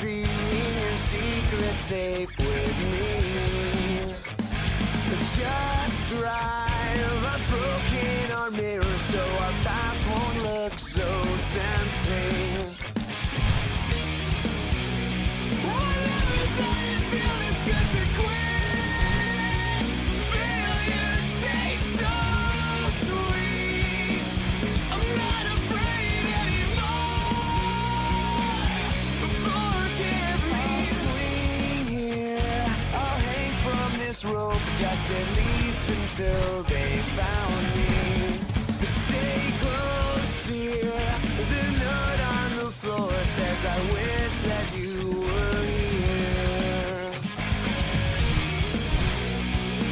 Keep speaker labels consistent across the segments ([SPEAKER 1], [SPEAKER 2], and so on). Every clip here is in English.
[SPEAKER 1] keeping your secret safe with me. Just drive a broken our mirror so our past won't look so tempting. I never thought it'd feel this good to quit. Failure tastes so sweet. I'm not afraid anymore. Forgive me. I'll swing here. I'll hang from this rope just at least until they found me. Stay close, dear. The note on the floor says I wish that you were here.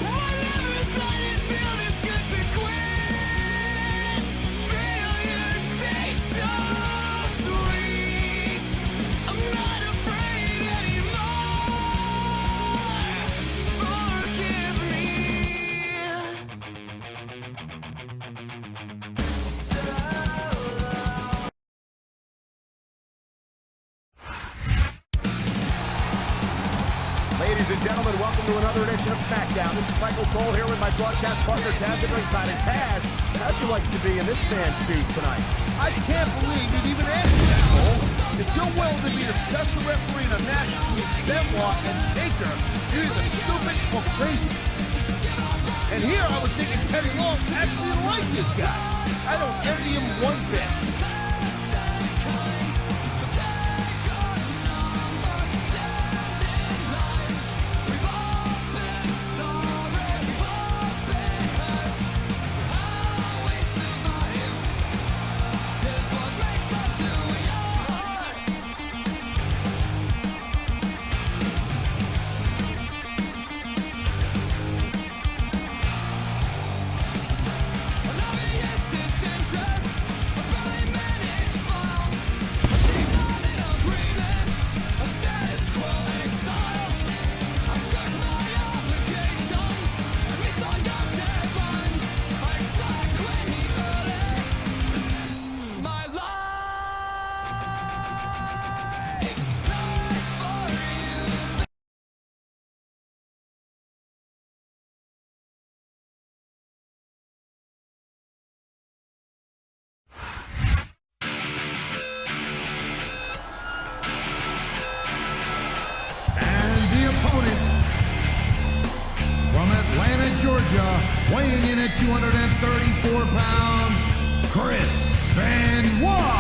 [SPEAKER 1] I never thought it'd feel this good to quit. Failure tastes so sweet. I'm not afraid anymore. Forgive me.
[SPEAKER 2] Ladies and gentlemen, welcome to another edition of Smackdown. This is Michael Cole here with my broadcast partner, Taz at ringside. And Taz, how'd you like to be in this man's shoes tonight?
[SPEAKER 3] I can't believe you'd even ask me that, Cole. If you're willing to be the special referee in a match between Benoit and Taker, you're either stupid or crazy. And here I was thinking Teddy Long actually liked this guy. I don't envy him one bit.
[SPEAKER 4] From Atlanta, Georgia, weighing in at 234 pounds, Chris Benoit.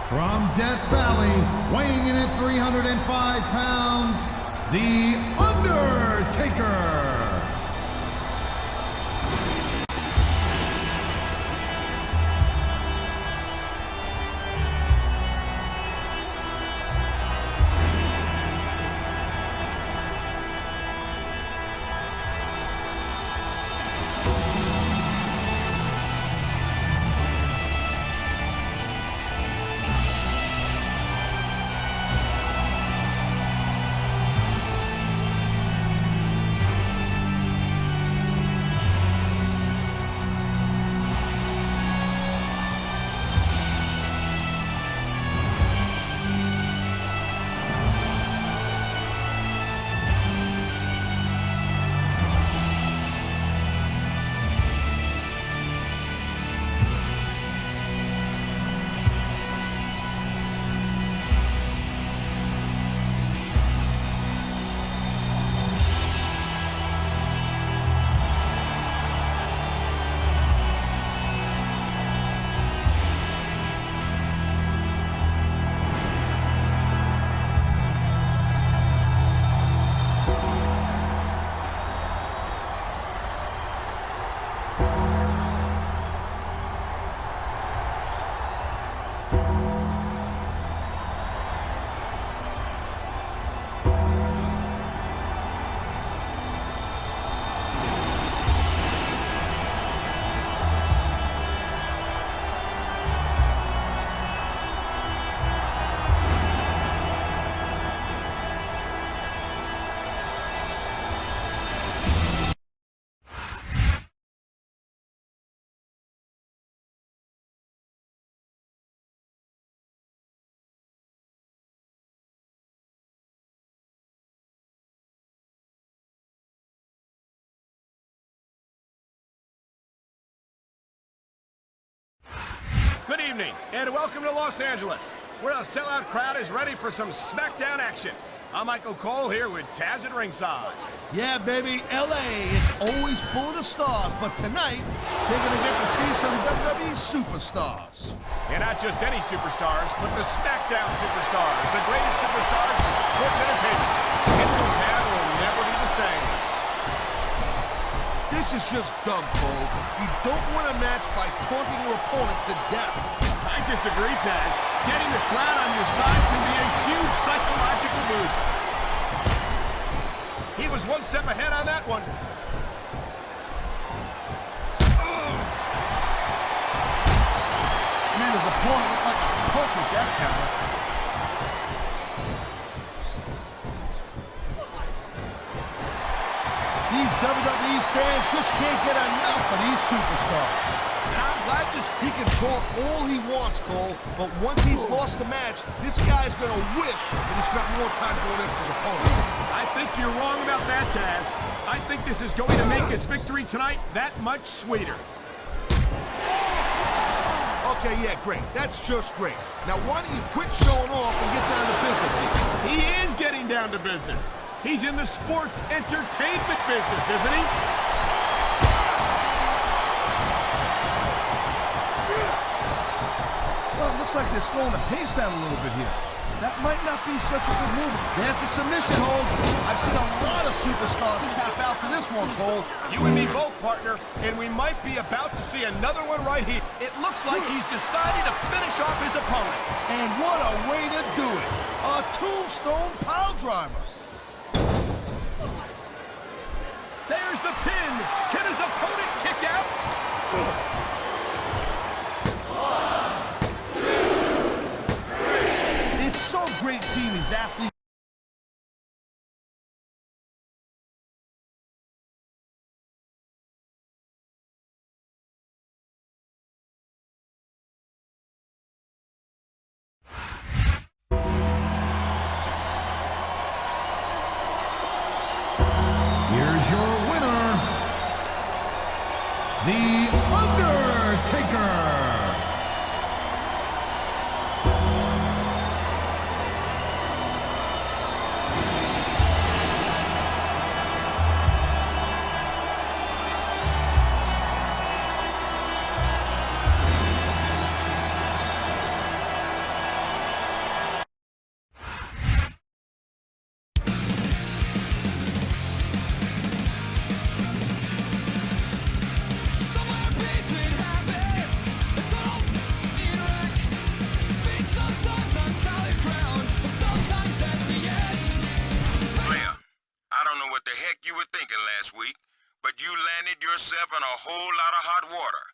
[SPEAKER 4] From Death Valley, weighing in at 305 pounds, The Undertaker.
[SPEAKER 2] evening, and welcome to Los Angeles, where a sellout crowd is ready for some Smackdown action. I'm Michael Cole here with Taz at ringside.
[SPEAKER 3] Yeah, baby, LA, it's always full of stars, but tonight, they're gonna get to see some WWE superstars.
[SPEAKER 2] And not just any superstars, but the Smackdown superstars, the greatest superstars in sports entertainment. Tinseltown will never be the same.
[SPEAKER 3] This is just dumb, Cole. You don't win a match by taunting your opponent to death.
[SPEAKER 2] I disagree, Taz. Getting the crowd on your side can be a huge psychological boost. He was one step ahead on that one.
[SPEAKER 3] Man, his opponent looked like a punk with that counter. These WWE fans just can't get enough of these superstars.
[SPEAKER 2] And I'm glad to see
[SPEAKER 3] He can talk all he wants, Cole, but once he's lost the match, this guy's gonna wish that he spent more time going after his opponent.
[SPEAKER 2] I think you're wrong about that, Taz. I think this is going to make his victory tonight that much sweeter.
[SPEAKER 3] Okay, yeah, great. That's just great. Now, why don't you quit showing off and get down to business here?
[SPEAKER 2] He is getting down to business. He's in the sports entertainment business, isn't he?
[SPEAKER 3] Well, it looks like they're slowing the pace down a little bit here. That might not be such a good move. There's the submission hold. I've seen a lot of superstars tap out to this one, Cole.
[SPEAKER 2] You and me both, partner, and we might be about to see another one right here. It looks like he's decided to finish off his opponent.
[SPEAKER 3] And what a way to do it. A tombstone pile driver.
[SPEAKER 2] There's the pin. Can his opponent kick out?
[SPEAKER 3] It's so great seeing these athletes.
[SPEAKER 4] Here's your winner, The Undertaker.
[SPEAKER 5] But you landed yourself in a whole lot of hot water.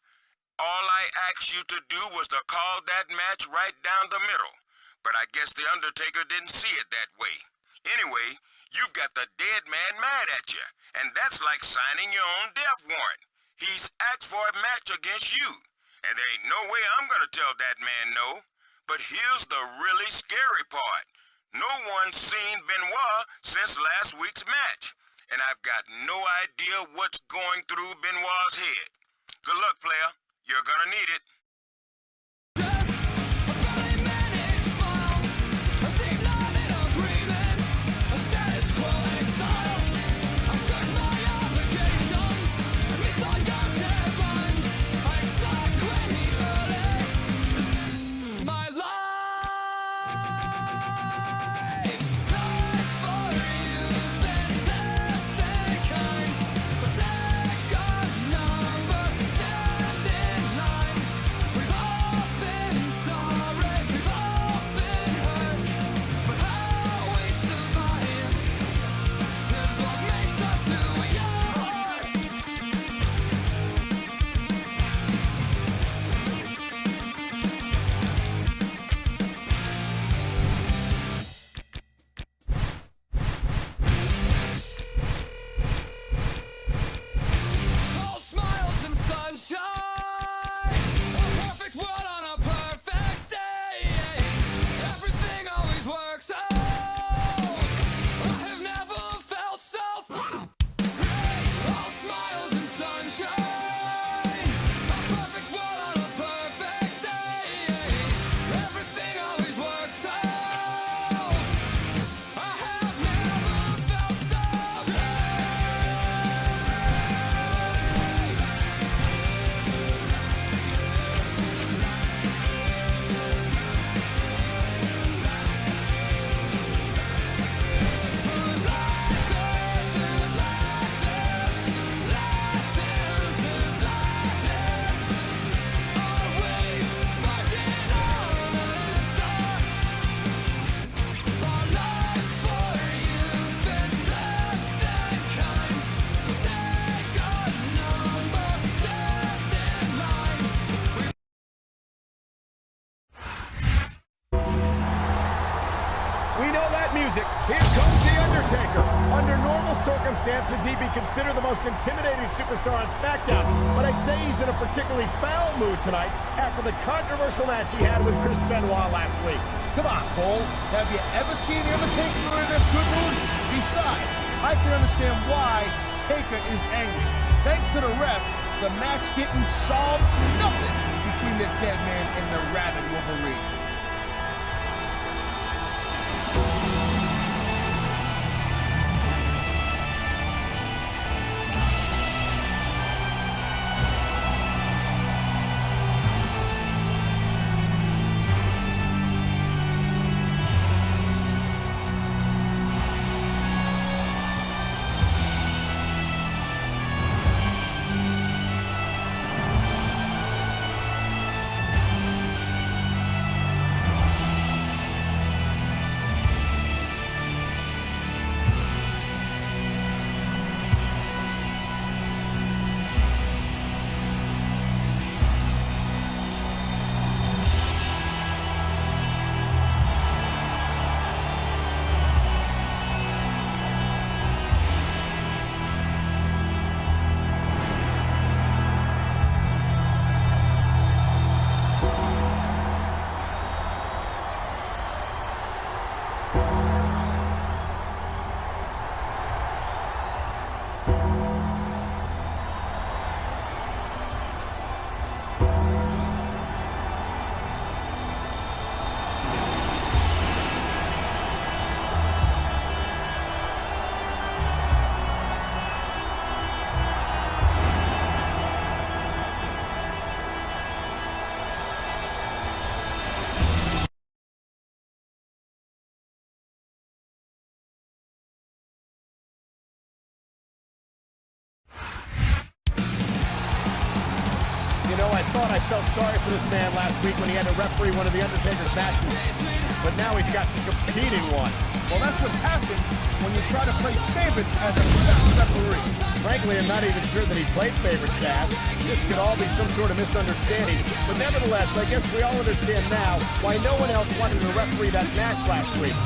[SPEAKER 5] All I asked you to do was to call that match right down the middle. But I guess The Undertaker didn't see it that way. Anyway, you've got the dead man mad at you, and that's like signing your own death warrant. He's asked for a match against you, and there ain't no way I'm gonna tell that man no. But here's the really scary part. No one's seen Benoit since last week's match. And I've got no idea what's going through Benoit's head. Good luck, player. You're gonna need it.
[SPEAKER 2] circumstances, he'd be considered the most intimidating superstar on SmackDown, but I'd say he's in a particularly foul mood tonight after the controversial match he had with Chris Benoit last week.
[SPEAKER 3] Come on, Cole. Have you ever seen The Undertaker in a good mood? Besides, I can understand why Taker is angry. Thanks to the ref, the match didn't solve nothing between the Dead Man and the Rabid Wolverine.
[SPEAKER 2] You know, I thought I felt sorry for this man last week when he had to referee one of The Undertaker's matches. But now he's got the competing one.
[SPEAKER 3] Well, that's what happens when you try to play favorites as a referee.
[SPEAKER 2] Frankly, I'm not even sure that he played favorites, Dad. This could all be some sort of misunderstanding. But nevertheless, I guess we all understand now why no one else wanted to referee that match last week.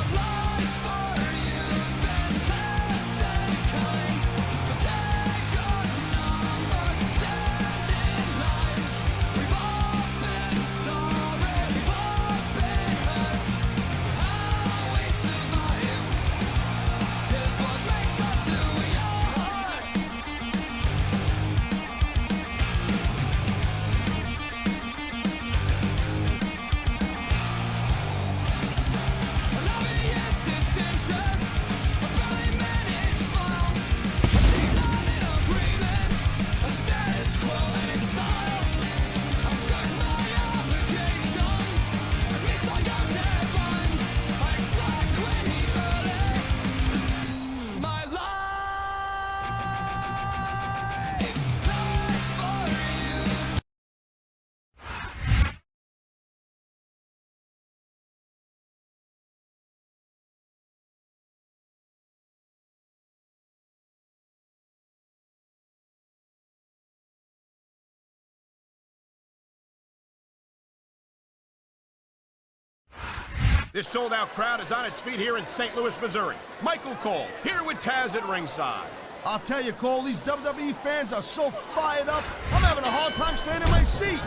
[SPEAKER 2] This sold-out crowd is on its feet here in St. Louis, Missouri. Michael Cole, here with Taz at ringside.
[SPEAKER 3] I'll tell you, Cole, these WWE fans are so fired up, I'm having a hard time staying in my seat.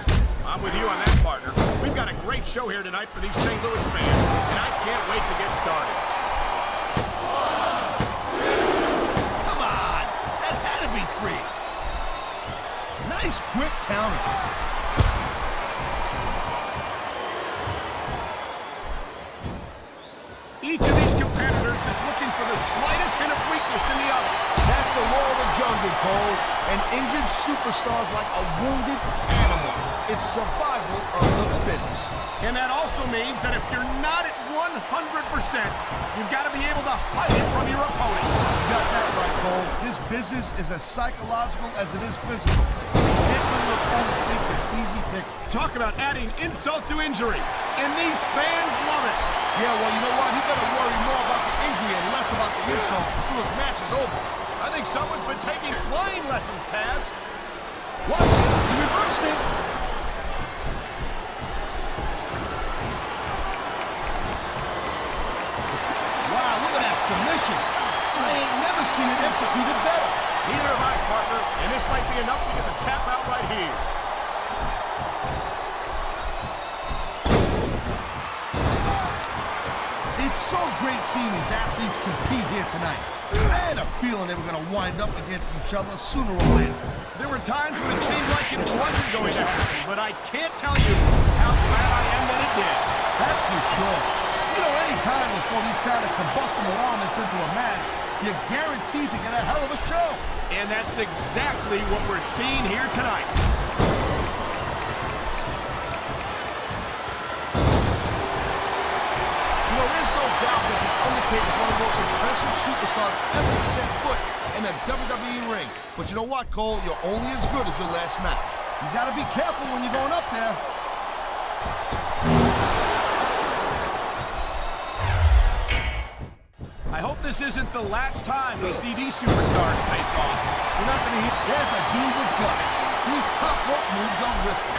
[SPEAKER 2] I'm with you on that, partner. We've got a great show here tonight for these St. Louis fans, and I can't wait to get started.
[SPEAKER 3] Come on! That had to be 3. Nice quick counter.
[SPEAKER 2] Each of these competitors is looking for the slightest hint of weakness in the other.
[SPEAKER 3] That's the law of the jungle, Cole. An injured superstar's like a wounded animal. It's survival of the fittest.
[SPEAKER 2] And that also means that if you're not at 100%, you've got to be able to hide it from your opponent.
[SPEAKER 3] You got that right, Cole. This business is as psychological as it is physical. You can't let your opponent think you're easy pick.
[SPEAKER 2] Talk about adding insult to injury. And these fans love it.
[SPEAKER 3] Yeah, well, you know what? He better worry more about the injury and less about the insult until his match is over.
[SPEAKER 2] I think someone's been taking flying lessons, Taz.
[SPEAKER 3] Watch it. He reversed it. Wow, look at that submission. I ain't never never seen it executed better.
[SPEAKER 2] Neither have I, partner, and this might be enough to get the tap out right here.
[SPEAKER 3] It's so great seeing these athletes compete here tonight. I had a feeling they were going to wind up against each other sooner or later.
[SPEAKER 2] There were times when it seemed like it wasn't going to happen, but I can't tell you how glad I am that it did.
[SPEAKER 3] That's for sure. You know, any time we throw these kind of combustible elements into a match, you're guaranteed to get a hell of a show.
[SPEAKER 2] And that's exactly what we're seeing here tonight.
[SPEAKER 3] You know, there's no doubt that The Undertaker is one of the most impressive superstars ever to set foot in a WWE ring. But you know what, Cole? You're only as good as your last match. You gotta be careful when you're going up there.
[SPEAKER 2] I hope this isn't the last time we see these superstars face off.
[SPEAKER 3] You're not gonna hear. There's a dude with guts. These top rope moves are risky.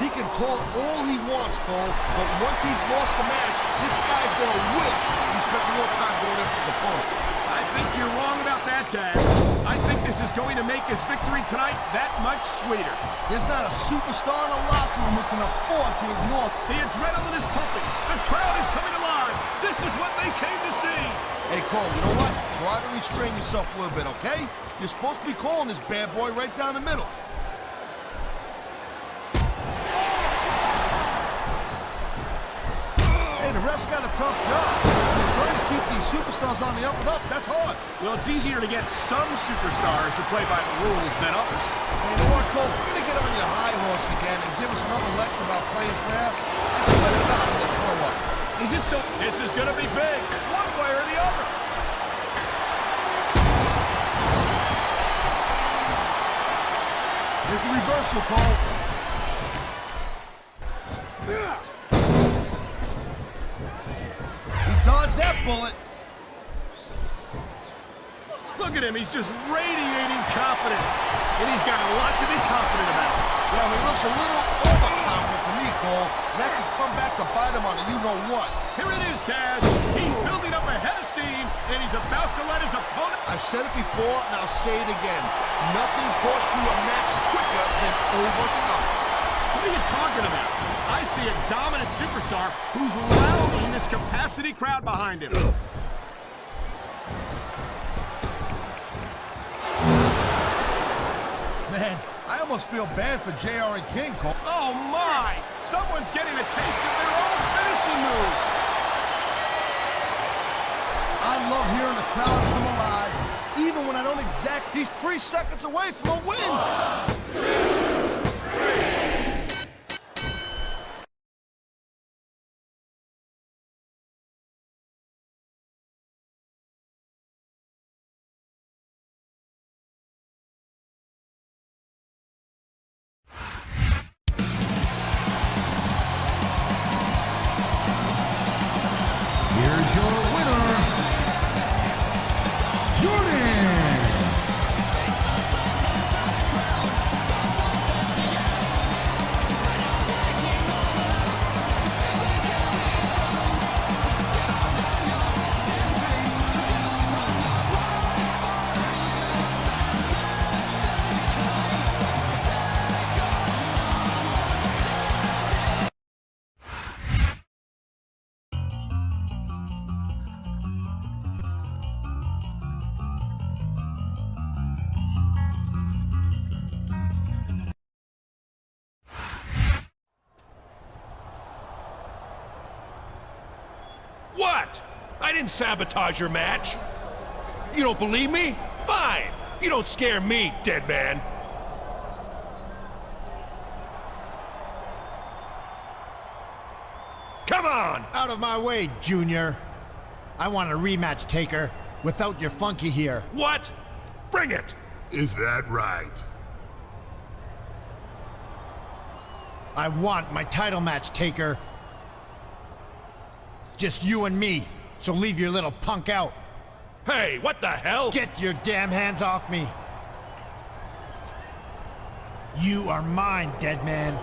[SPEAKER 3] He can talk all he wants, Cole, but once he's lost the match, this guy's gonna wish he spent more time going after his opponent.
[SPEAKER 2] I think you're wrong about that, Taz. I think this is going to make his victory tonight that much sweeter.
[SPEAKER 3] There's not a superstar in the locker room who can afford to ignore.
[SPEAKER 2] The adrenaline is pumping. The crowd is coming alive. This is what they came to see.
[SPEAKER 3] Hey, Cole, you know what? Try to restrain yourself a little bit, okay? You're supposed to be calling this bad boy right down the middle. Hey, the ref's got a tough job. They're trying to keep these superstars on the up and up. That's hard.
[SPEAKER 2] Well, it's easier to get some superstars to play by the rules than others.
[SPEAKER 3] Hey, you know what, Cole? If you're going to get on your high horse again and give us another lecture about playing fair, I swear to God, I'm going to throw up.
[SPEAKER 2] Is it so? This is going to be big, one way or the other.
[SPEAKER 3] Here's the reversal, Cole. He dodged that bullet.
[SPEAKER 2] Look at him, he's just radiating confidence. And he's got a lot to be confident about.
[SPEAKER 3] Yeah, he looks a little overconfident to me, Cole. That could come back to bite him on a you-know-what.
[SPEAKER 2] Here it is, Taz. He's building up a head of steam, and he's about to let his opponent...
[SPEAKER 3] I've said it before, and I'll say it again. Nothing costs you a match quicker than overconfidence.
[SPEAKER 2] What are you talking about? I see a dominant superstar who's rallying this capacity crowd behind him.
[SPEAKER 3] Man, I almost feel bad for JR and King, Cole.
[SPEAKER 2] Oh, my! Someone's getting a taste of their own finishing move.
[SPEAKER 3] I love hearing the crowd come alive, even when I don't exact. He's 3 seconds away from a win.
[SPEAKER 4] Here's your winner, Jordan.
[SPEAKER 6] What? I didn't sabotage your match. You don't believe me? Fine. You don't scare me, dead man. Come on!
[SPEAKER 7] Out of my way, Junior. I want a rematch, Taker, without your funky here.
[SPEAKER 6] What? Bring it!
[SPEAKER 4] Is that right?
[SPEAKER 7] I want my title match, Taker. Just you and me, so leave your little punk out.
[SPEAKER 6] Hey, what the hell?
[SPEAKER 7] Get your damn hands off me. You are mine, dead man.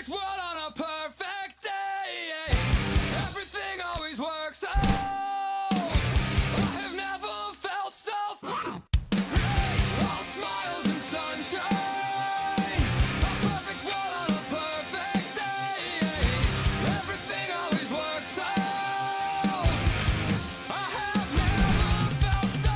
[SPEAKER 1] perfect world on a perfect day. Everything always works out. I have never felt so great. All smiles and sunshine. A perfect world on a perfect day. Everything always works out. I have never felt so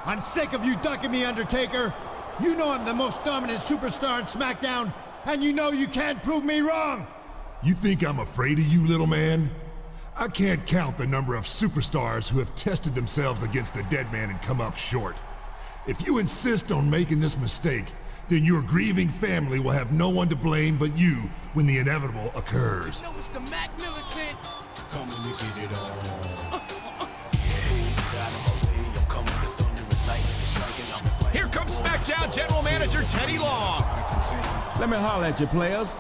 [SPEAKER 7] I'm sick of you ducking me, Undertaker. You know I'm the most dominant superstar in SmackDown, and you know you can't prove me wrong.
[SPEAKER 4] You think I'm afraid of you, little man? I can't count the number of superstars who have tested themselves against the dead man and come up short. If you insist on making this mistake, then your grieving family will have no one to blame but you when the inevitable occurs.
[SPEAKER 1] No, it's the Mac Militant.
[SPEAKER 8] Coming to get it on.
[SPEAKER 6] Here comes SmackDown General Manager Teddy Long.
[SPEAKER 9] Let me holler at you, players.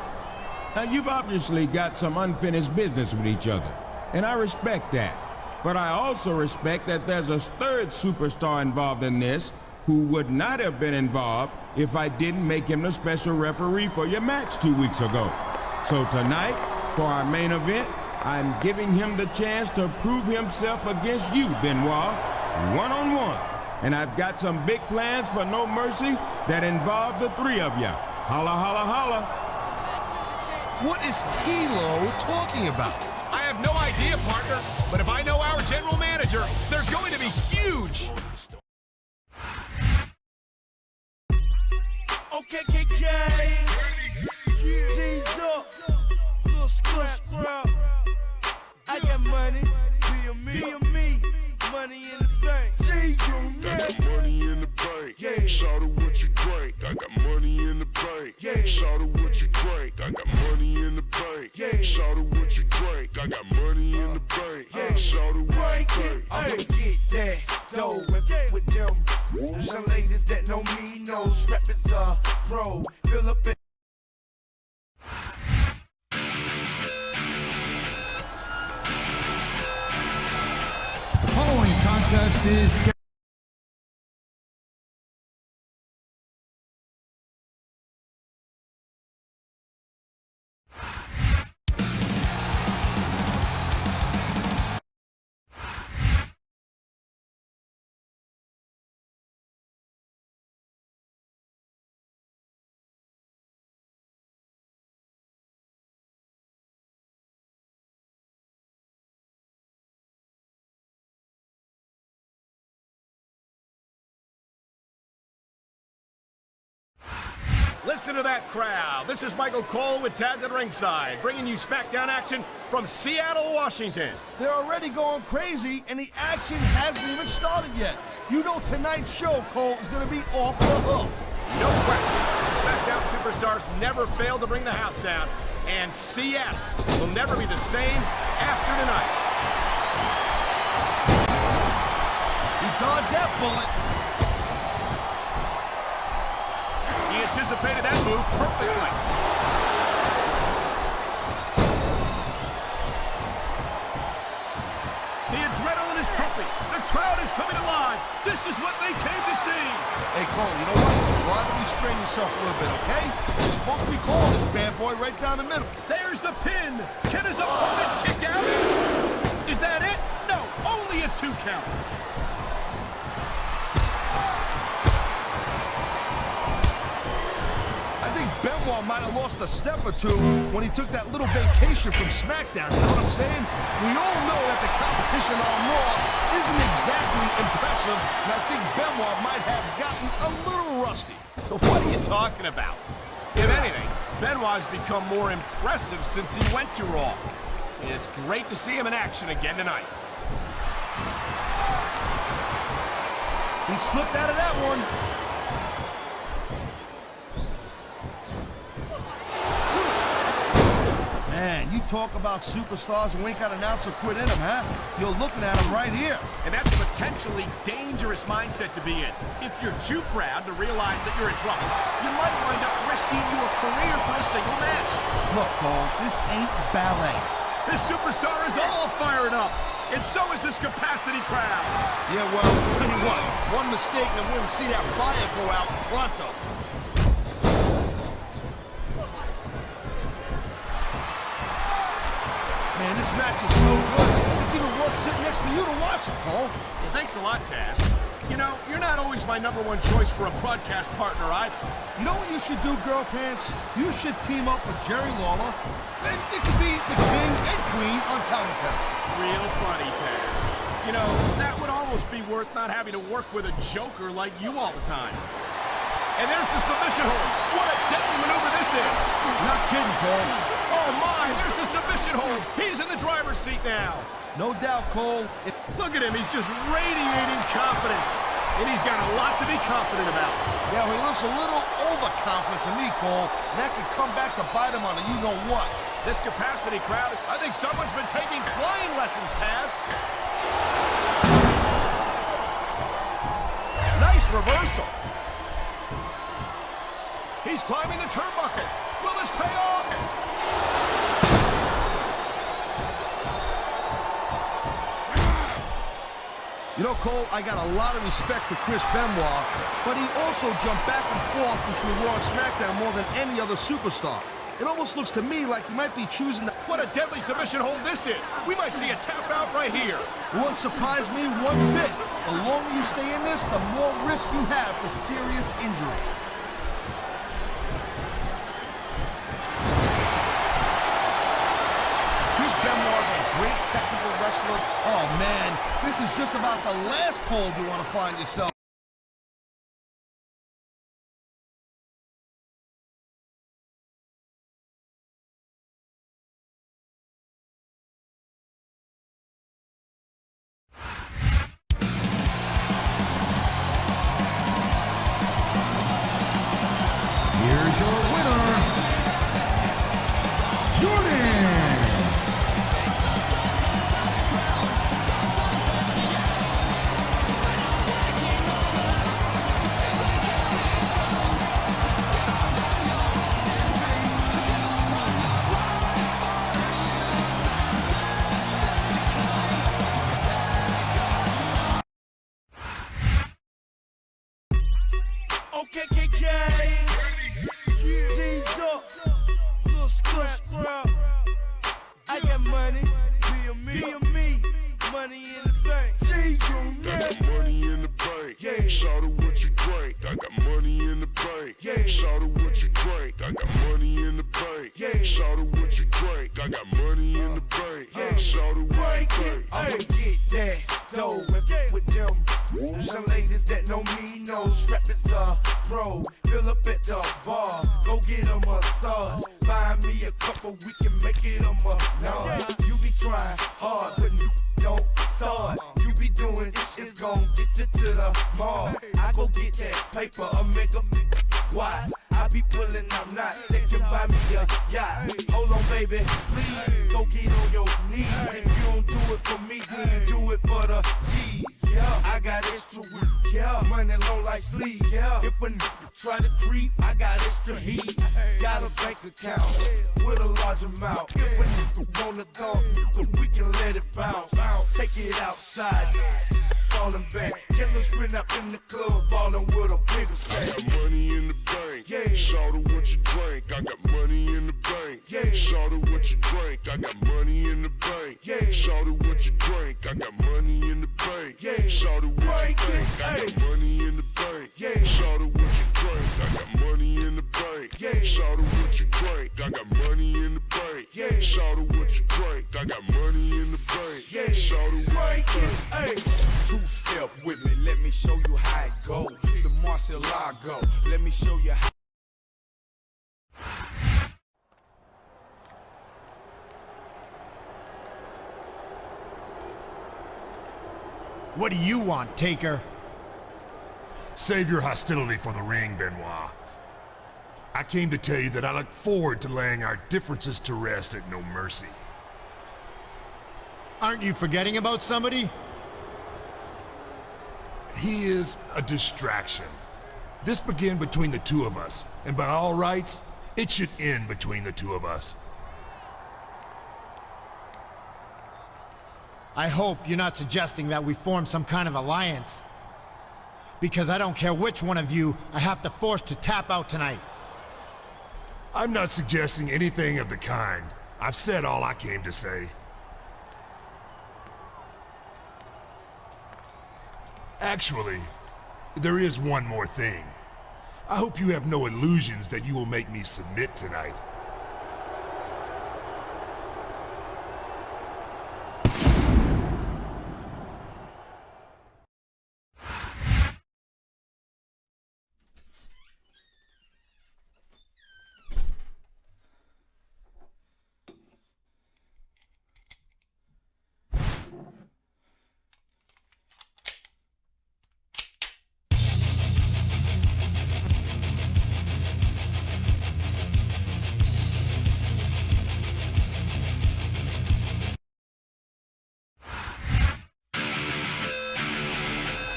[SPEAKER 9] Now, you've obviously got some unfinished business with each other, and I respect that. But I also respect that there's a third superstar involved in this who would not have been involved if I didn't make him the special referee for your match 2 weeks ago. So tonight, for our main event, I'm giving him the chance to prove himself against you, Benoit, one-on-one. And I've got some big plans for No Mercy that involve the three of you. Holla, holla, holla.
[SPEAKER 3] What is T-Lo talking about?
[SPEAKER 6] I have no idea, partner, but if I know our general manager, they're going to be huge.
[SPEAKER 8] Okay, KK. G's up. Little scrap. I got money. Be a me. Money in the bank. See you,
[SPEAKER 10] I got money in the bank.
[SPEAKER 8] Yeah.
[SPEAKER 10] Shout out what you drink. I got money in the bank.
[SPEAKER 8] Yeah.
[SPEAKER 10] Shout out what you drink. I got money in the bank.
[SPEAKER 8] Yeah.
[SPEAKER 10] Shout out what you drink. I got money in the bank.
[SPEAKER 8] Yeah.
[SPEAKER 10] Shout out what you drink.
[SPEAKER 8] I'ma get that dough and with them. There's some ladies that know me, know Strap is a pro. Fill up it.
[SPEAKER 7] The following contest is
[SPEAKER 2] Listen to that crowd. This is Michael Cole with Taz at ringside, bringing you SmackDown action from Seattle, Washington.
[SPEAKER 3] They're already going crazy, and the action hasn't even started yet. You know tonight's show, Cole, is going to be off the hook.
[SPEAKER 2] No question. The SmackDown superstars never fail to bring the house down, and Seattle will never be the same after tonight.
[SPEAKER 3] He dodged that bullet.
[SPEAKER 2] He anticipated that move perfectly. The adrenaline is pumping. The crowd is coming alive. This is what they came to see.
[SPEAKER 3] Hey, Cole, you know what? Try to restrain yourself a little bit, okay? You're supposed to be calling this bad boy right down the middle.
[SPEAKER 2] There's the pin. Can his opponent kick out? Is that it? No, only a 2 count.
[SPEAKER 3] Benoit might have lost a step or two when he took that little vacation from SmackDown, you know what I'm saying? We all know that the competition on Raw isn't exactly impressive, and I think Benoit might have gotten a little rusty.
[SPEAKER 2] What are you talking about? If anything, Benoit's become more impressive since he went to Raw. And it's great to see him in action again tonight.
[SPEAKER 3] He slipped out of that one. Man, you talk about superstars who ain't got an ounce of quit in them, huh? You're looking at them right here.
[SPEAKER 2] And that's a potentially dangerous mindset to be in. If you're too proud to realize that you're in trouble, you might wind up risking your career for a single match.
[SPEAKER 3] Look, Cole, this ain't ballet.
[SPEAKER 2] This superstar is all fired up. And so is this capacity crowd.
[SPEAKER 3] Yeah, well, tell you what, one mistake and we'll see that fire go out pronto. Man, this match is so good. It's even worth sitting next to you to watch it, Cole.
[SPEAKER 2] Well, thanks a lot, Taz. You know, you're not always my #1 choice for a broadcast partner either.
[SPEAKER 3] You know what you should do, Girl Pants? You should team up with Jerry Lawler, and it could be the king and queen on commentary.
[SPEAKER 2] Real funny, Taz. You know, that would almost be worth not having to work with a joker like you all the time. And there's the submission hold. What a deadly maneuver this is.
[SPEAKER 3] You're not kidding, Cole.
[SPEAKER 2] Oh my, there's the submission hold. He's in the driver's seat now.
[SPEAKER 3] No doubt, Cole.
[SPEAKER 2] Look at him, he's just radiating confidence. And he's got a lot to be confident about.
[SPEAKER 3] Yeah, well, he looks a little overconfident to me, Cole. And that could come back to bite him on a you-know-what.
[SPEAKER 2] This capacity crowd, I think someone's been taking flying lessons, Taz. Nice reversal. He's climbing the turnbuckle. Will this pay off?
[SPEAKER 3] You know, Cole, I got a lot of respect for Chris Benoit, but he also jumped back and forth between Raw and SmackDown more than any other superstar. It almost looks to me like he might be choosing the...
[SPEAKER 2] What a deadly submission hold this is. We might see a tap out right here.
[SPEAKER 3] It wouldn't surprise me one bit. The longer you stay in this, the more risk you have for serious injury. Chris Benoit's a great technical wrestler. Oh, man, this is just about the last hold you want to find yourself.
[SPEAKER 9] Here's your winner, Jordan.
[SPEAKER 8] Okay, G's up, little squish crowd. I got money, be a me, money in the bank. See you
[SPEAKER 10] I got money in the bank.
[SPEAKER 8] Yeah.
[SPEAKER 10] Shout out what you drink. I got money in the bank.
[SPEAKER 8] Yeah.
[SPEAKER 10] Shout out what you drink. I got money in the bank.
[SPEAKER 8] Yeah.
[SPEAKER 10] Shout out what you drink. I got money in the bank.
[SPEAKER 8] Yeah.
[SPEAKER 10] Shout out what you drink.
[SPEAKER 8] I'ma get that dough and with them. Some ladies that know me know strap is a pro. Fill up at the bar, go get a massage. Buy me a couple, we can make it a menage. You be trying hard, but you don't start. You be doing this, it's gon' get you to the mall. I go get that paper, a make a watch. I be pulling, I'm not. They can buy me a yacht. Hold on, baby, please go get on your knees. If you don't do it for me, then you do it for the G's. Yeah, I got extra weed. Yeah, money long like sleep. Yeah, if a nigga try to creep, I got extra heat. Got a bank account with a large amount. If a nigga wanna go, we can let it bounce. Take it outside. Falling back, killers sprint up in the club, ballin' with a bigger
[SPEAKER 10] I
[SPEAKER 8] stack.
[SPEAKER 10] got money in the bank.
[SPEAKER 8] Yeah.
[SPEAKER 10] Shout out what you drink. I got money in the bank.
[SPEAKER 8] Yeah.
[SPEAKER 10] Shout out what you drink. I got money in the bank.
[SPEAKER 8] Yeah.
[SPEAKER 10] Shout out what you drink. I got money in the bank.
[SPEAKER 8] Yeah.
[SPEAKER 10] Shout out what you
[SPEAKER 8] Break it,
[SPEAKER 10] drink. I got
[SPEAKER 8] hey.
[SPEAKER 10] money in the bank.
[SPEAKER 8] Yeah.
[SPEAKER 10] Shout out what you drink. I got money in the bank.
[SPEAKER 8] Yeah.
[SPEAKER 10] Shout out what
[SPEAKER 1] Let me show you how it go. The Marcelago. Let me show you how.
[SPEAKER 7] What do you want, Taker?
[SPEAKER 4] Save your hostility for the ring, Benoit. I came to tell you that I look forward to laying our differences to rest at No Mercy.
[SPEAKER 7] Aren't you forgetting about somebody?
[SPEAKER 4] He is a distraction. This began between the two of us, and by all rights, it should end between the two of us.
[SPEAKER 7] I hope you're not suggesting that we form some kind of alliance. Because I don't care which one of you I have to force to tap out tonight.
[SPEAKER 4] I'm not suggesting anything of the kind. I've said all I came to say. Actually, there is one more thing. I hope you have no illusions that you will make me submit tonight.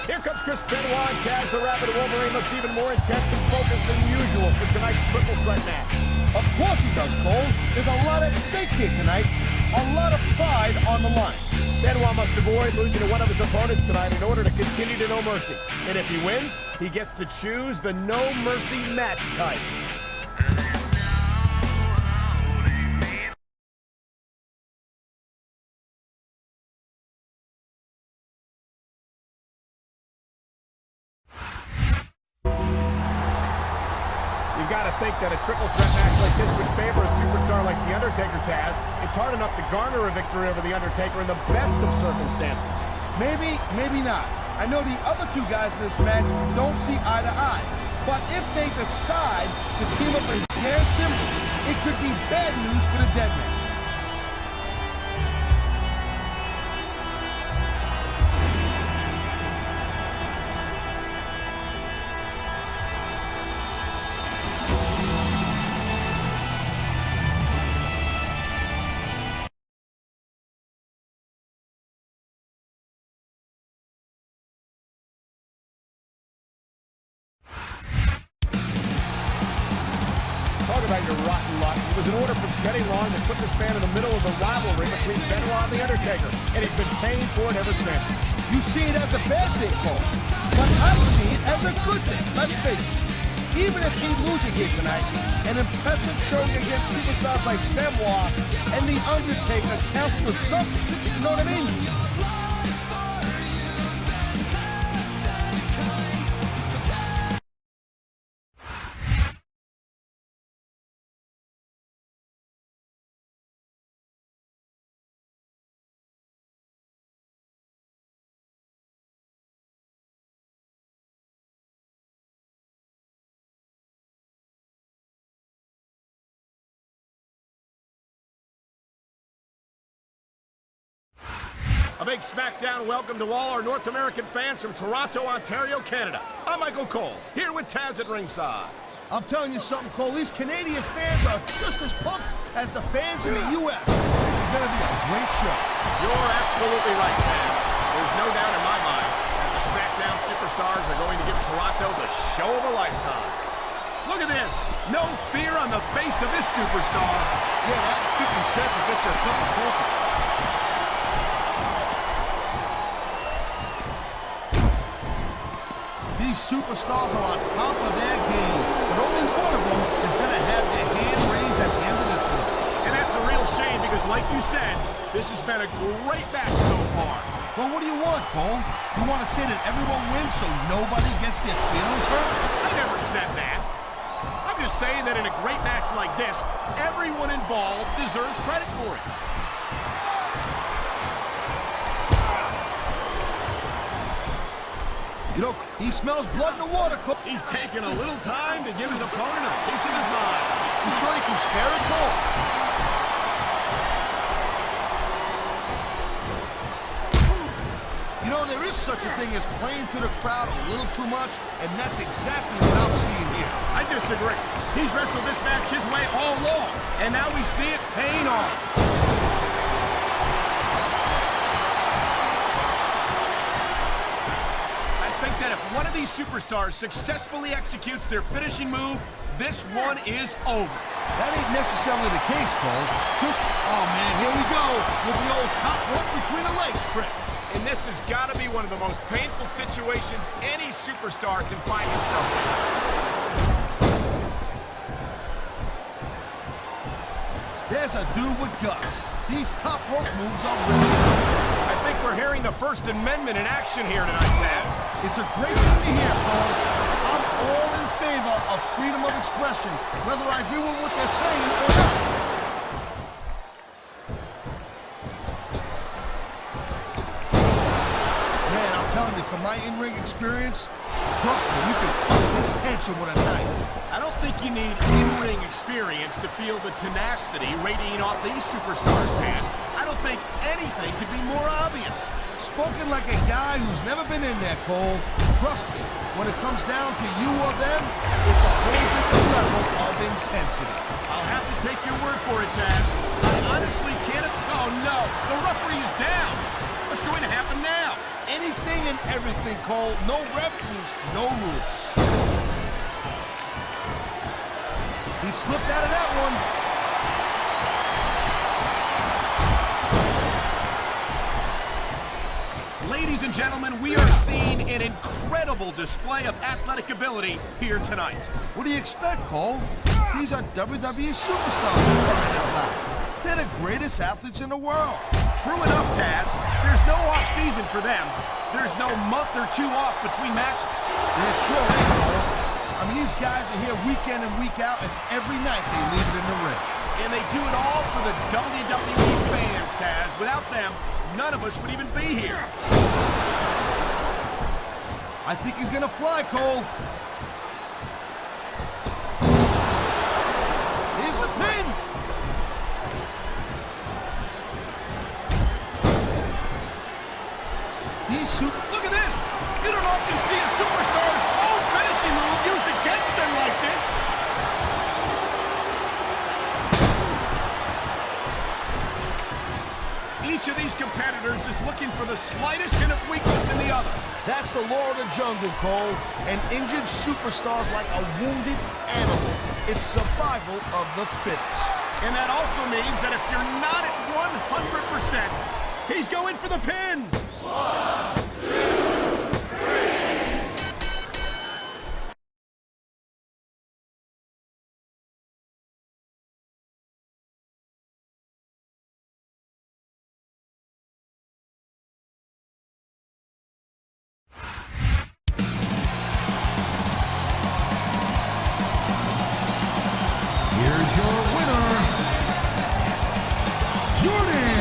[SPEAKER 2] Here comes Chris Benoit, and Taz the Rabbit Wolverine looks even more intense and focused than usual for tonight's triple threat match.
[SPEAKER 3] Of course he does, Cole. There's a lot at stake here tonight. A lot of pride on the line.
[SPEAKER 2] Benoit must avoid losing to one of his opponents tonight in order to continue to No Mercy. And if he wins, he gets to choose the No Mercy match type. You gotta think that a triple threat match like this would favor a superstar like The Undertaker, Taz. It's hard enough to garner a victory over The Undertaker in the best of circumstances.
[SPEAKER 3] Maybe, maybe not. I know the other two guys in this match don't see eye to eye. But if they decide to team up against him, it could be bad news for the dead man.
[SPEAKER 2] Talk about your rotten luck. It was an order from Teddy Long to put this man in the middle of the rivalry between Benoit and The Undertaker, and he's been paying for it ever since.
[SPEAKER 3] You see it as a bad thing, Cole. But I see it as a good thing. Let's face it. Even if he loses here tonight, an impressive showing against superstars like Benoit and The Undertaker counts for something. You know what I mean?
[SPEAKER 2] A big Smackdown welcome to all our North American fans from Toronto, Ontario, Canada. I'm Michael Cole, here with Taz at ringside.
[SPEAKER 3] I'm telling you something, Cole. These Canadian fans are just as pumped as the fans in the U.S. This is going to be a great show.
[SPEAKER 2] You're absolutely right, Taz. There's no doubt in my mind that the Smackdown superstars are going to give Toronto the show of a lifetime. Look at this. No fear on the face of this superstar.
[SPEAKER 3] Yeah, that 50 cents will get you a cup of coffee. These superstars are on top of their game, but only one of them is going to have their hand raised at the end of this one.
[SPEAKER 2] And that's a real shame because, like you said, this has been a great match so far.
[SPEAKER 3] Well, what do you want, Cole? You want to say that everyone wins so nobody gets their feelings hurt?
[SPEAKER 2] I never said that. I'm just saying that in a great match like this, everyone involved deserves credit for it.
[SPEAKER 3] You know, he smells blood in the water, Cole.
[SPEAKER 2] He's taking a little time to give his opponent a piece of his mind.
[SPEAKER 3] You sure you can spare it, Cole? You know, there is such a thing as playing to the crowd a little too much, and that's exactly what I'm seeing here.
[SPEAKER 2] I disagree. He's wrestled this match his way all along, and now we see it paying off. That if one of these superstars successfully executes their finishing move, this one is over.
[SPEAKER 3] That ain't necessarily the case, Cole. Just, oh man, here we go with the old top rope between the legs trick.
[SPEAKER 2] And this has got to be one of the most painful situations any superstar can find himself in.
[SPEAKER 3] There's a dude with guts. These top rope moves are risky.
[SPEAKER 2] I think we're hearing the First Amendment in action here tonight, Taz.
[SPEAKER 3] It's a great thing to hear, Cole. I'm all in favor of freedom of expression, whether I agree with what they're saying or not. Man, I'm telling you, from my in-ring experience, trust me, you can cut this tension with a knife.
[SPEAKER 2] I don't think you need in-ring experience to feel the tenacity radiating off these superstars, Taz. I don't think anything could be more obvious.
[SPEAKER 3] Spoken like a guy who's never been in there, Cole. Trust me, when it comes down to you or them, it's a whole different level of intensity.
[SPEAKER 2] I'll have to take your word for it, Taz. I honestly can't... Oh, no. The referee is down. What's going to happen now?
[SPEAKER 3] Anything and everything, Cole. No ref means no rules. He slipped out of that one.
[SPEAKER 2] Ladies and gentlemen, we are seeing an incredible display of athletic ability here tonight.
[SPEAKER 3] What do you expect, Cole? These are WWE superstars for crying out loud. They're the greatest athletes in the world.
[SPEAKER 2] True enough, Taz. There's no off-season for them. There's no month or two off between matches.
[SPEAKER 3] There sure ain't, Cole. I mean, these guys are here week in and week out, and every night they leave it in the ring.
[SPEAKER 2] And they do it all for the WWE fans, Taz. Without them, none of us would even be here.
[SPEAKER 3] I think he's gonna fly, Cole. Here's the pin.
[SPEAKER 2] Look at this! You don't often see a superstar's own finishing move used against them like this. Each of these competitors is looking for the slightest hint of weakness in the other.
[SPEAKER 3] That's the law of the jungle, Cole. An injured superstar's like a wounded animal. It's survival of the fittest.
[SPEAKER 2] And that also means that if you're not at 100%, he's going for the pin. 1, 2, 3.
[SPEAKER 4] Here's your winner, Jordan.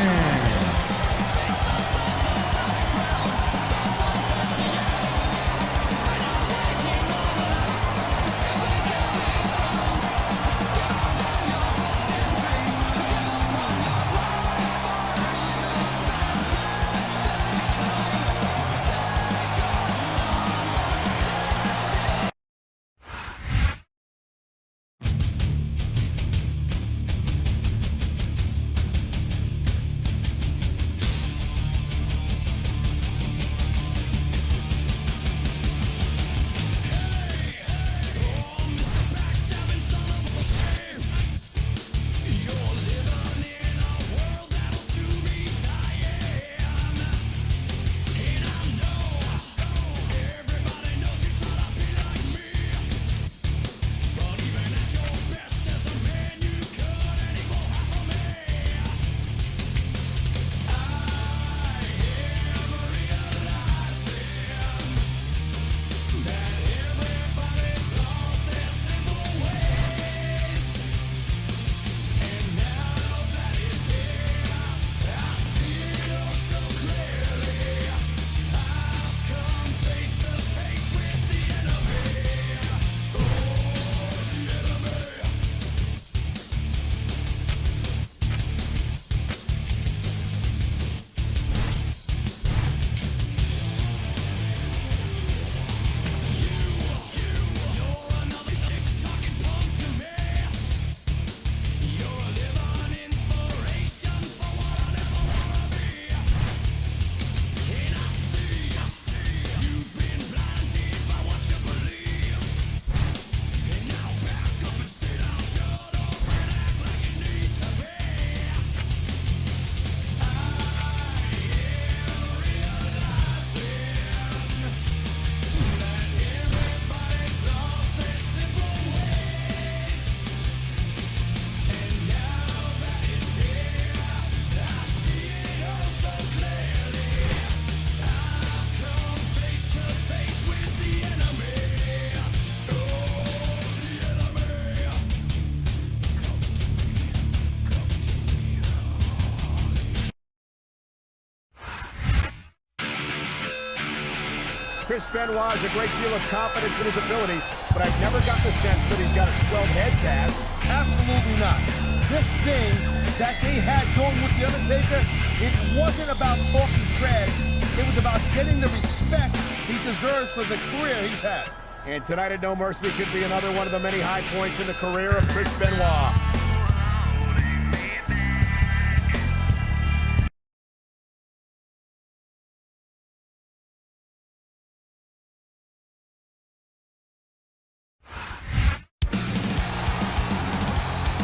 [SPEAKER 2] Chris Benoit has a great deal of confidence in his abilities, but I've never got the sense that he's got a swelled head, Taz.
[SPEAKER 3] Absolutely not. This thing that they had going with The Undertaker, it wasn't about talking trash. It was about getting the respect he deserves for the career he's had.
[SPEAKER 2] And tonight at No Mercy could be another one of the many high points in the career of Chris Benoit.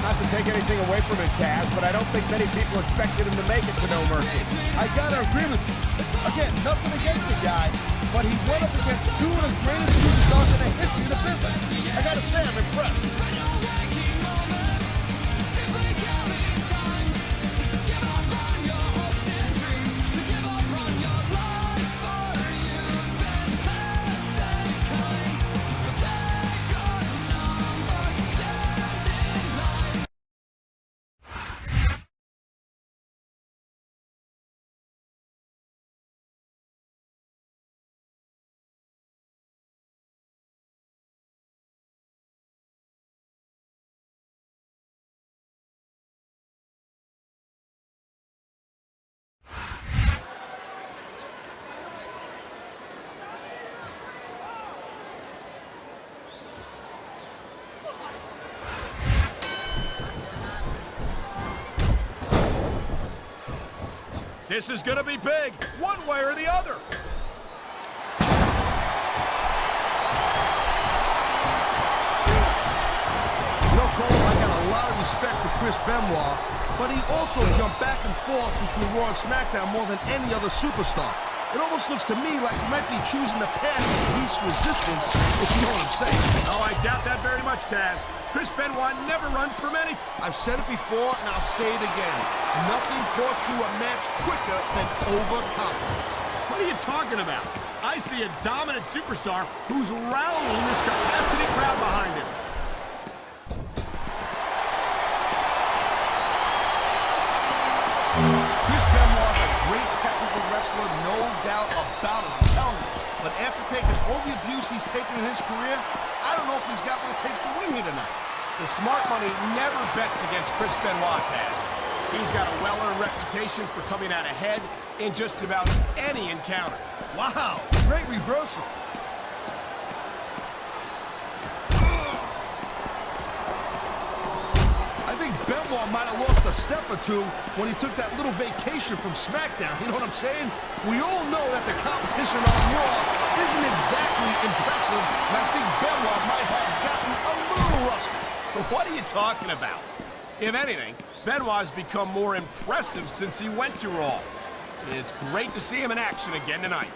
[SPEAKER 2] Not to take anything away from him, Taz, but I don't think many people expected him to make it to No Mercy.
[SPEAKER 3] I gotta agree with you. Again, nothing against the guy, but he went up against two of the greatest superstars in the history of the business. I gotta say, I'm impressed.
[SPEAKER 2] This is gonna be big, one way or the other.
[SPEAKER 3] You know, Cole, I got a lot of respect for Chris Benoit, but he also jumped back and forth between Raw and SmackDown more than any other superstar. It almost looks to me like he might be choosing the path of least resistance, if you know what I'm saying.
[SPEAKER 2] Oh, I doubt that very much, Taz. Chris Benoit never runs from anything.
[SPEAKER 3] I've said it before, and I'll say it again. Nothing costs you a match quicker than overconfidence.
[SPEAKER 2] What are you talking about? I see a dominant superstar who's rallying this capacity crowd behind him.
[SPEAKER 3] Chris Benoit's a great technical wrestler, no doubt about it, I'm telling you. But after taking all the abuse he's taken in his career, I don't know if he's got what it takes to win here tonight.
[SPEAKER 2] The smart money never bets against Chris Benoit, Taz. He's got a well-earned reputation for coming out ahead in just about any encounter.
[SPEAKER 3] Wow, great reversal. I think Benoit might have lost a step or two when he took that little vacation from SmackDown. You know what I'm saying? We all know that the competition on Raw isn't exactly impressive, and I think Benoit might have gotten a little rusty.
[SPEAKER 2] What are you talking about? If anything, Benoit's become more impressive since he went to Raw. It's great to see him in action again tonight.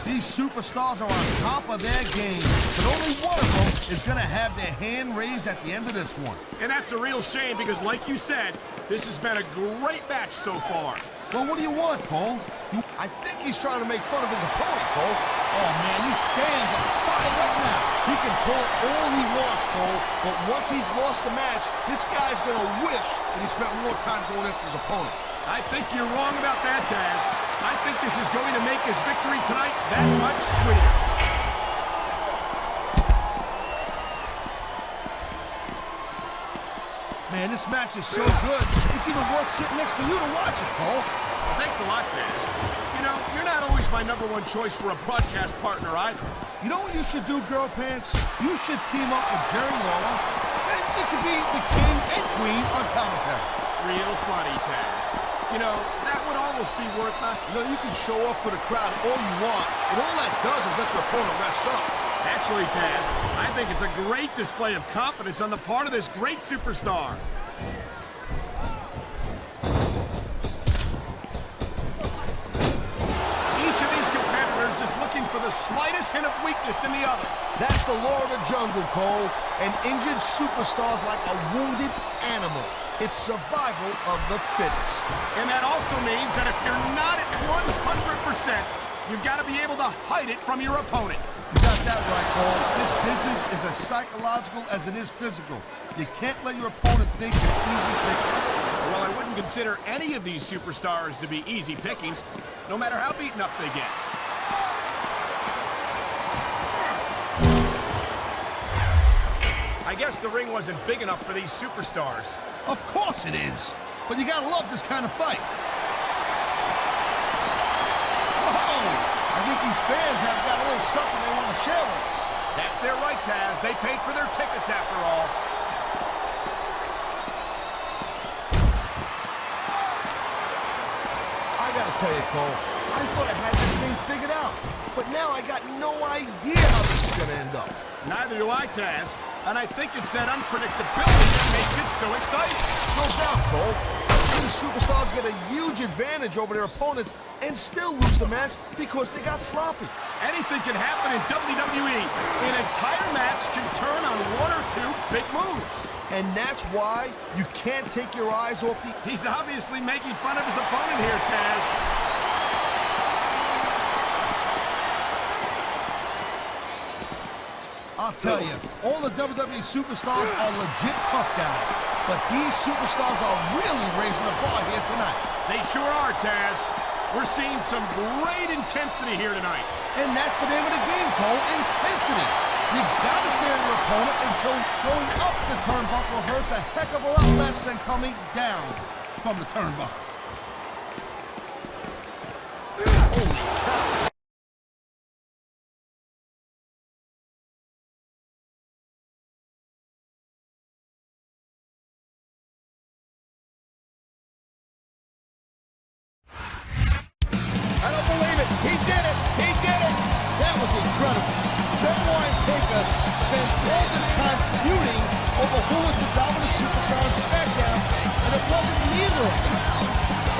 [SPEAKER 3] These superstars are on top of their game, but only one of them is going to have their hand raised at the end of this one.
[SPEAKER 2] And that's a real shame because, like you said, this has been a great match so far.
[SPEAKER 3] Well, what do you want, Cole? I think he's trying to make fun of his opponent, Cole. Oh, man, these fans are fired up now. He can talk all he wants, Cole, but once he's lost the match, this guy's going to wish that he spent more time going after his opponent.
[SPEAKER 2] I think you're wrong about that, Taz. I think this is going to make his victory tonight that much sweeter.
[SPEAKER 3] Man, this match is so good, it's even worth sitting next to you to watch it, Cole.
[SPEAKER 2] Well, thanks a lot, Taz. You know, you're not always my #1 choice for a broadcast partner either.
[SPEAKER 3] You know what you should do, Girl Pants? You should team up with Jerry Lawler, and you could be the king and queen on commentary.
[SPEAKER 2] Real funny, Taz. You know, that would almost be worth that.
[SPEAKER 3] You know, you can show off for the crowd all you want, but all that does is let your opponent rest up.
[SPEAKER 2] Actually, Taz, I think it's a great display of confidence on the part of this great superstar. Each of these competitors is looking for the slightest hint of weakness in the other.
[SPEAKER 3] That's the law of the jungle, Cole. And injured superstars like a wounded animal. It's survival of the fittest.
[SPEAKER 2] And that also means that if you're not at 100%, you've got to be able to hide it from your opponent.
[SPEAKER 3] You got that right, Cole. This business is as psychological as it is physical. You can't let your opponent think you're easy picking.
[SPEAKER 2] Well, I wouldn't consider any of these superstars to be easy pickings, no matter how beaten up they get. I guess the ring wasn't big enough for these superstars.
[SPEAKER 3] Of course it is. But you gotta love this kind of fight. Whoa! I think these fans have got a little something they want to share with us.
[SPEAKER 2] That's their right, Taz. They paid for their tickets after all.
[SPEAKER 3] I gotta tell you, Cole, I thought I had this thing figured out. But now I got no idea how this is gonna end up.
[SPEAKER 2] Neither do I, Taz. And I think it's that unpredictability that makes it so exciting.
[SPEAKER 3] No doubt, Cole. I've seen superstars get a huge advantage over their opponents and still lose the match because they got sloppy.
[SPEAKER 2] Anything can happen in WWE. An entire match can turn on one or two big moves.
[SPEAKER 3] And that's why you can't take your eyes off the...
[SPEAKER 2] He's obviously making fun of his opponent here, Taz.
[SPEAKER 3] I'll tell you, all the WWE superstars are legit tough guys. But these superstars are really raising the bar here tonight.
[SPEAKER 2] They sure are, Taz. We're seeing some great intensity here tonight.
[SPEAKER 3] And that's the name of the game, Cole, intensity. You gotta stare at your opponent until going up the turnbuckle hurts a heck of a lot less than coming down from the turnbuckle. Holy cow.
[SPEAKER 2] I don't believe it. He did it. He did it.
[SPEAKER 3] That was incredible. Benoit and Taker spent all this time feuding over who was the dominant superstar on SmackDown, and it wasn't neither of them.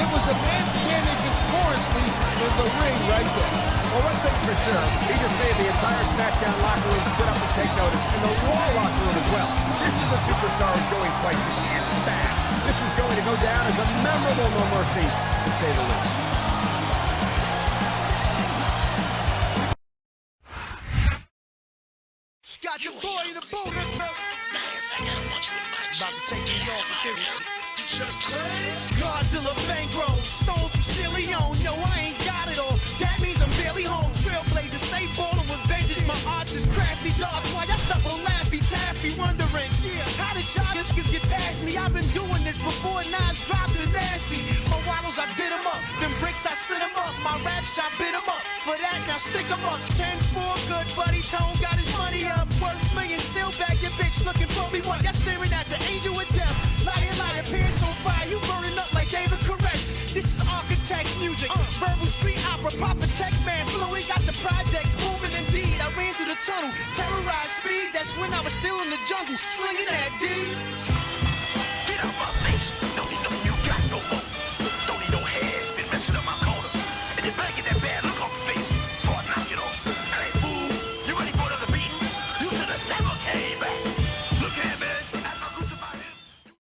[SPEAKER 3] It was the man standing victoriously in the ring right there.
[SPEAKER 2] Well, one thing for sure, he just made the entire SmackDown locker room sit up and take notice, and the Raw locker room as well. This is a superstar who's going places and fast. This is going to go down as a memorable No Mercy, to say the least.
[SPEAKER 8] Got your boy in the boat. About to take me off with this. Godzilla bankroll, stole some chili on. Yo, I ain't got it all. That means I'm barely home. Trailblazer, stay ballin' with vengeance. My arts is crafty dogs. Why y'all stuck on Laffy Taffy, wondering, how did y'all just get past me? I've been doing this before Nas dropped the nasty. My waddles, I did them up. Them bricks, I sit them up. My raps, I bit them up. For that, now stick them up. 10-4, good buddy. Tone got his money up. Worth millions, still bag your bitch looking for me. What? Y'all staring at the angel with death. Liar, pants on fire. You burning up like David Correct. This is architect music. Verbal street opera. Proper tech man. Fluid got the projects booming indeed. I ran through the tunnel. Terrorized speed. That's when I was still in the jungle. Slinging that D.